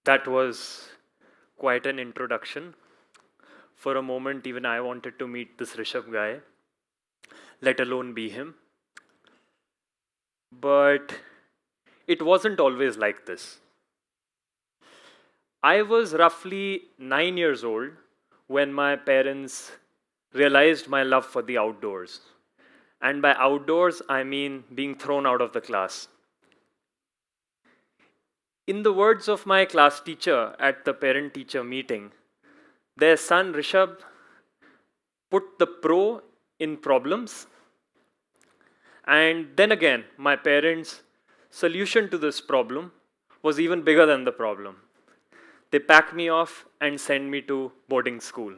That was quite an introduction. For a moment, even I wanted to meet this Rishabh guy, let alone be him. But it wasn't always like this. I was roughly 9 years old when my parents realized my love for the outdoors. And by outdoors, I mean being thrown out of the class. In the words of my class teacher at the parent teacher meeting, their son Rishabh put the pro in problems. And then again, my parents' solution to this problem was even bigger than the problem. They pack me off and send me to boarding school.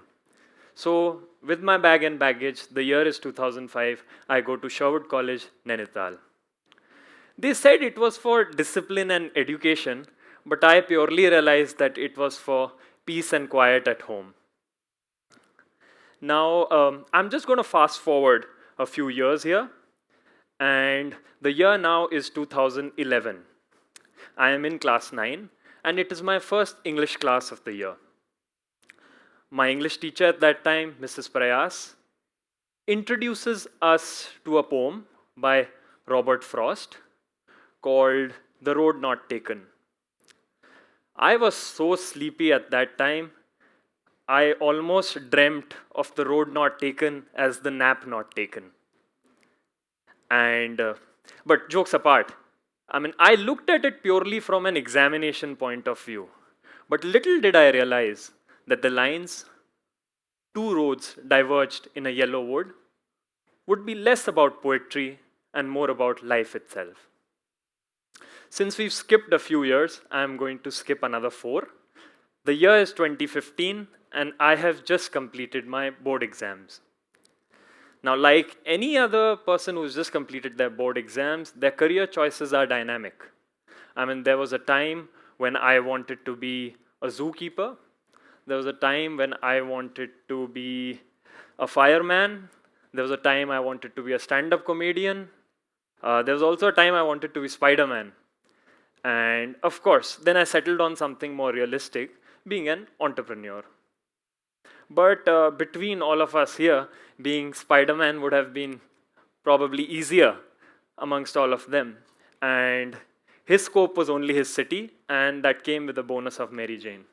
So, with my bag and baggage, the year is 2005, I go to Sherwood College, Nainital. They said it was for discipline and education, but I purely realized that it was for peace and quiet at home. Now, I'm just going to fast forward a few years here, and the year now is 2011. I am in class 9, and it is my first English class of the year. My English teacher at that time, Mrs. Prayas, introduces us to a poem by Robert Frost called The Road Not Taken. I was so sleepy at that time, I almost dreamt of the road not taken as the nap not taken. And but jokes apart, I looked at it purely from an examination point of view. But little did I realize that the lines, two roads diverged in a yellow wood, would be less about poetry and more about life itself. Since we've skipped a few years, I'm going to skip another 4. The year is 2015, and I have just completed my board exams. Now, like any other person who's just completed their board exams, their career choices are dynamic. There was a time when I wanted to be a zookeeper. There was a time when I wanted to be a fireman. There was a time I wanted to be a stand-up comedian. There was also a time I wanted to be Spider-Man. And of course, then I settled on something more realistic, being an entrepreneur. But between all of us here, being Spider-Man would have been probably easier amongst all of them. And his scope was only his city, and that came with a bonus of Mary Jane.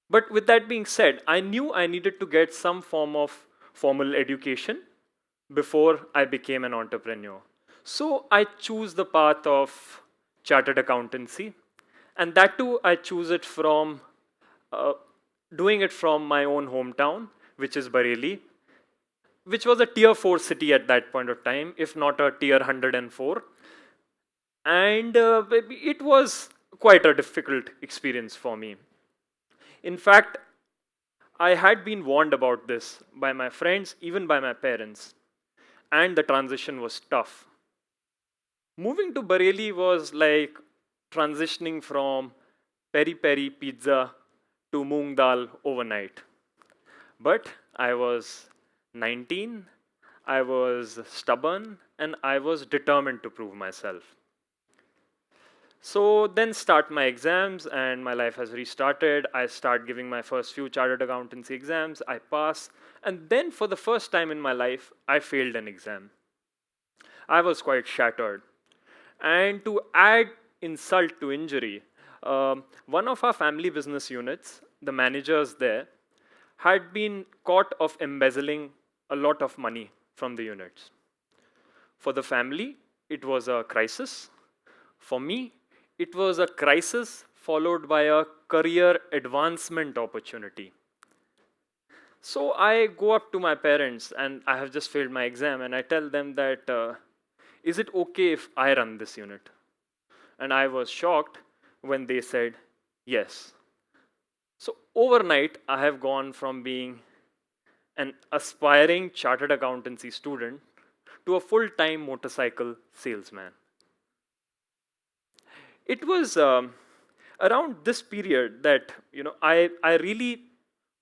But with that being said, I knew I needed to get some form of formal education before I became an entrepreneur. So I choose the path of Chartered Accountancy, and that too I choose it from doing it from my own hometown, which is Bareilly, which was a tier 4 city at that point of time, if not a tier 104. And it was quite a difficult experience for me. In fact, I had been warned about this by my friends, even by my parents, and the transition was tough. Moving to Bareilly was like transitioning from peri peri pizza to moong dal overnight. But I was 19, I was stubborn, and I was determined to prove myself. So then start my exams, and my life has restarted. I start giving my first few chartered accountancy exams, I pass, and then for the first time in my life, I failed an exam. I was quite shattered. And to add insult to injury, one of our family business units, the managers there, had been caught of embezzling a lot of money from the units. For the family, it was a crisis. For me, it was a crisis followed by a career advancement opportunity. So I go up to my parents and I have just failed my exam, and I tell them that, is it okay if I run this unit? And I was shocked when they said yes. So overnight, I have gone from being an aspiring chartered accountancy student to a full-time motorcycle salesman. It was around this period that I really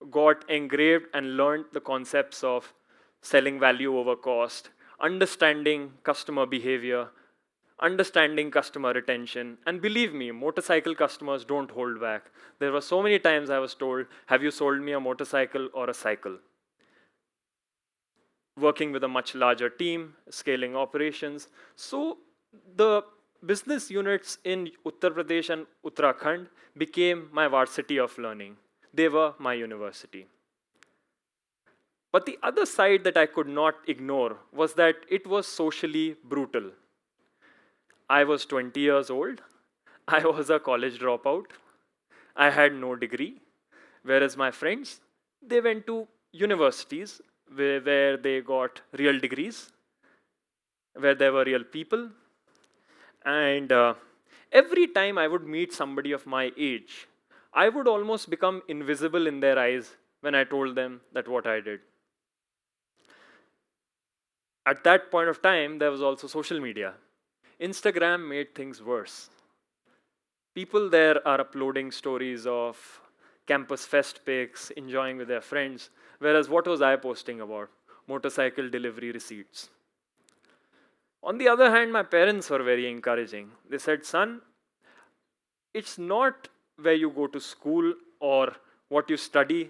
got engraved and learned the concepts of selling value over cost, understanding customer behavior, understanding customer retention. And believe me, motorcycle customers don't hold back. There were so many times I was told, have you sold me a motorcycle or a cycle? Working with a much larger team, scaling operations. So the business units in Uttar Pradesh and Uttarakhand became my varsity of learning. They were my university. But the other side that I could not ignore was that it was socially brutal. I was 20 years old. I was a college dropout. I had no degree. Whereas my friends, they went to universities where they got real degrees, where there were real people. And every time I would meet somebody of my age, I would almost become invisible in their eyes when I told them that what I did. At that point of time, there was also social media. Instagram made things worse. People there are uploading stories of campus fest pics, enjoying with their friends, whereas what was I posting about? Motorcycle delivery receipts. On the other hand, my parents were very encouraging. They said, son, it's not where you go to school or what you study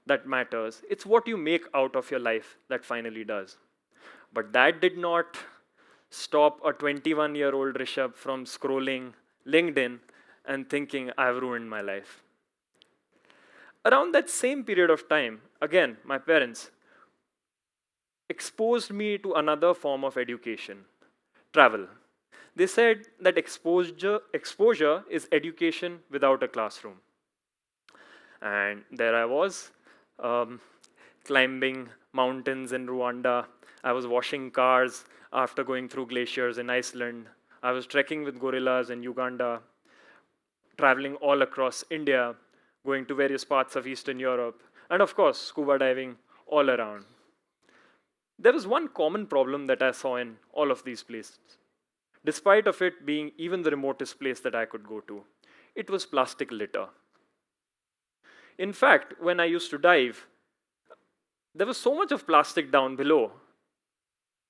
that matters. It's what you make out of your life that finally does. But that did not stop a 21-year-old Rishabh from scrolling LinkedIn and thinking, I've ruined my life. Around that same period of time, again, my parents exposed me to another form of education, travel. They said that exposure is education without a classroom. And there I was, climbing mountains in Rwanda. I was washing cars after going through glaciers in Iceland. I was trekking with gorillas in Uganda, traveling all across India, going to various parts of Eastern Europe, and of course, scuba diving all around. There was one common problem that I saw in all of these places. Despite of it being even the remotest place that I could go to, it was plastic litter. In fact, when I used to dive, there was so much of plastic down below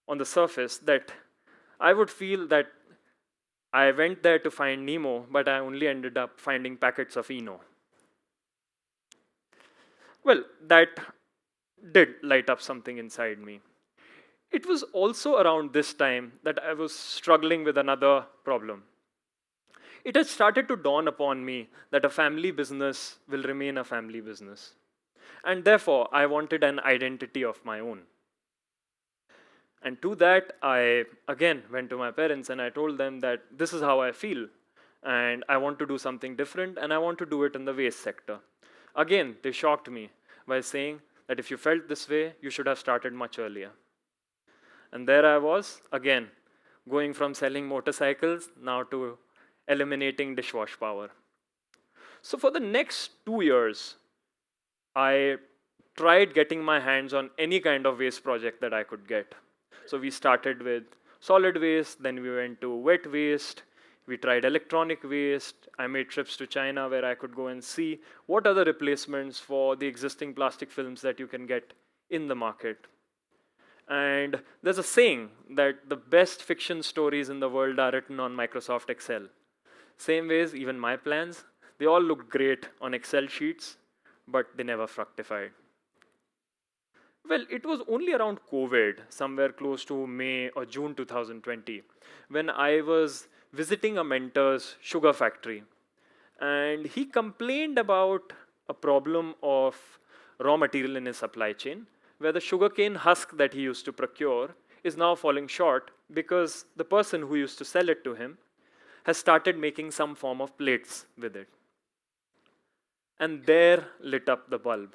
on the surface that I would feel that I went there to find Nemo, but I only ended up finding packets of Eno. Well, that did light up something inside me. It was also around this time that I was struggling with another problem. It had started to dawn upon me that a family business will remain a family business. And therefore, I wanted an identity of my own. And to that, I again went to my parents and I told them that this is how I feel. And I want to do something different and I want to do it in the waste sector. Again, they shocked me by saying that if you felt this way, you should have started much earlier. And there I was, again, going from selling motorcycles now to eliminating dishwash power. So for the next 2 years, I tried getting my hands on any kind of waste project that I could get. So we started with solid waste, then we went to wet waste, we tried electronic waste. I made trips to China where I could go and see what are the replacements for the existing plastic films that you can get in the market. And there's a saying that the best fiction stories in the world are written on Microsoft Excel. Same ways, even my plans, they all looked great on Excel sheets, but they never fructified. Well, it was only around COVID, somewhere close to May or June 2020, when I was visiting a mentor's sugar factory. And he complained about a problem of raw material in his supply chain, where the sugarcane husk that he used to procure is now falling short because the person who used to sell it to him has started making some form of plates with it. And there lit up the bulb.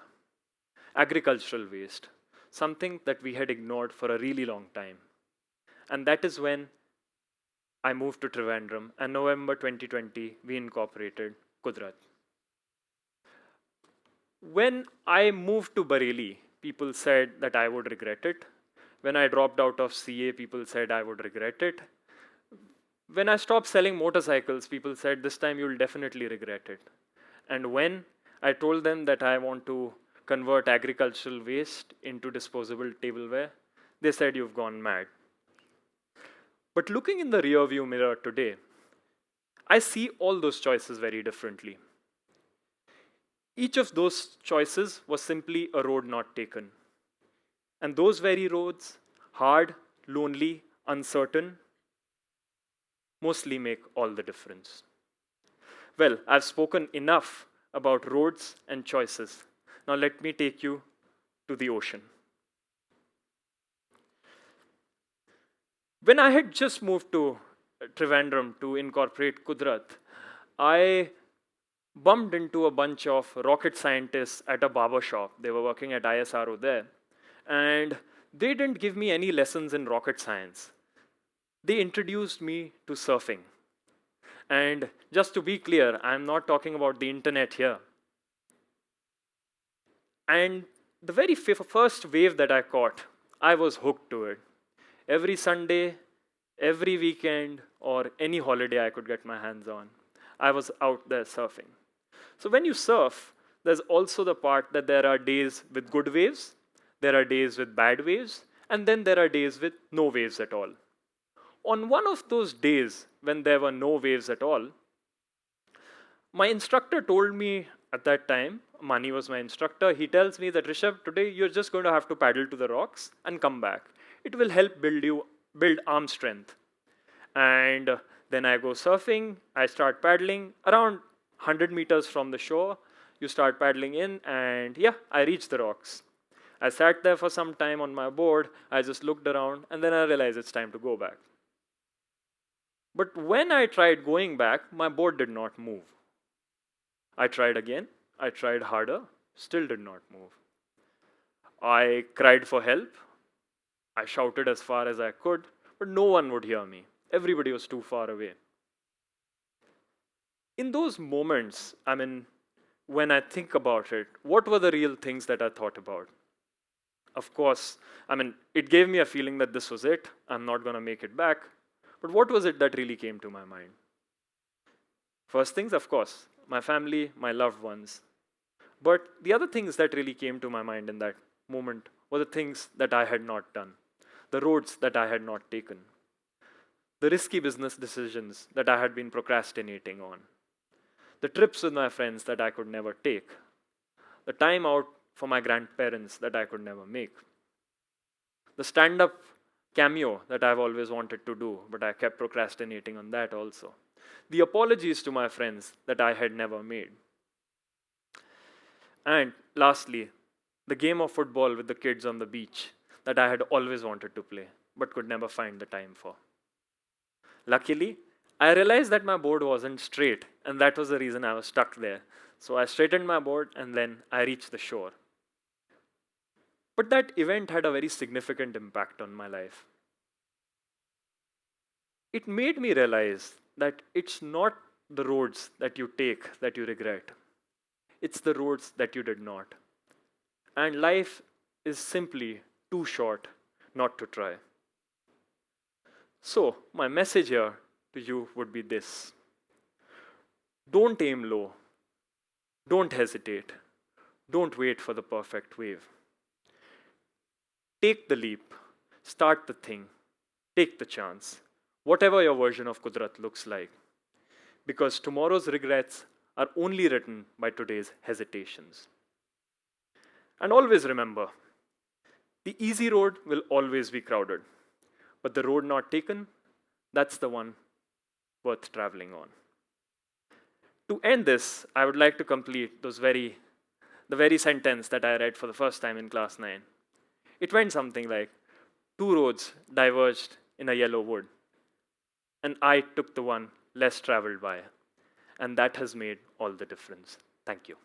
Agricultural waste, something that we had ignored for a really long time. And that is when I moved to Trivandrum, and November 2020, we incorporated Qudrat. When I moved to Bareilly, people said that I would regret it. When I dropped out of CA, people said I would regret it. When I stopped selling motorcycles, people said this time you'll definitely regret it. And when I told them that I want to convert agricultural waste into disposable tableware, they said you've gone mad. But looking in the rearview mirror today, I see all those choices very differently. Each of those choices was simply a road not taken. And those very roads, hard, lonely, uncertain, mostly make all the difference. Well, I've spoken enough about roads and choices. Now let me take you to the ocean. When I had just moved to Trivandrum to incorporate Qudrat, I bumped into a bunch of rocket scientists at a barber shop. They were working at ISRO there. And they didn't give me any lessons in rocket science. They introduced me to surfing. And just to be clear, I'm not talking about the internet here. And the very first wave that I caught, I was hooked to it. Every Sunday, every weekend, or any holiday I could get my hands on, I was out there surfing. So when you surf, there's also the part that there are days with good waves, there are days with bad waves, and then there are days with no waves at all. On one of those days when there were no waves at all, my instructor told me at that time, Mani was my instructor, he tells me that Rishabh, today you're just going to have to paddle to the rocks and come back. It will help build arm strength. And then I go surfing, I start paddling around 100 meters from the shore. You start paddling in, and yeah, I reach the rocks. I sat there for some time on my board, I just looked around, and then I realized it's time to go back. But when I tried going back, my board did not move. I tried again, I tried harder, still did not move. I cried for help, I shouted as far as I could, but no one would hear me. Everybody was too far away. In those moments, when I think about it, what were the real things that I thought about? Of course, it gave me a feeling that this was it, I'm not going to make it back. But what was it that really came to my mind? First things, of course, my family, my loved ones. But the other things that really came to my mind in that moment were the things that I had not done, the roads that I had not taken, the risky business decisions that I had been procrastinating on, the trips with my friends that I could never take, the time out for my grandparents that I could never make, the stand-up cameo that I've always wanted to do, but I kept procrastinating on that also, the apologies to my friends that I had never made. And lastly, the game of football with the kids on the beach that I had always wanted to play, but could never find the time for. Luckily, I realized that my board wasn't straight, and that was the reason I was stuck there. So I straightened my board, and then I reached the shore. But that event had a very significant impact on my life. It made me realize that it's not the roads that you take that you regret. It's the roads that you did not. And life is simply too short not to try. So, my message here to you would be this. Don't aim low. Don't hesitate. Don't wait for the perfect wave. Take the leap. Start the thing. Take the chance. Whatever your version of Qudrat looks like. Because tomorrow's regrets are only written by today's hesitations. And always remember, the easy road will always be crowded. But the road not taken, that's the one worth traveling on. To end this, I would like to complete the very sentence that I read for the first time in class 9. It went something like, 2 roads diverged in a yellow wood, and I took the one less traveled by. And that has made all the difference. Thank you.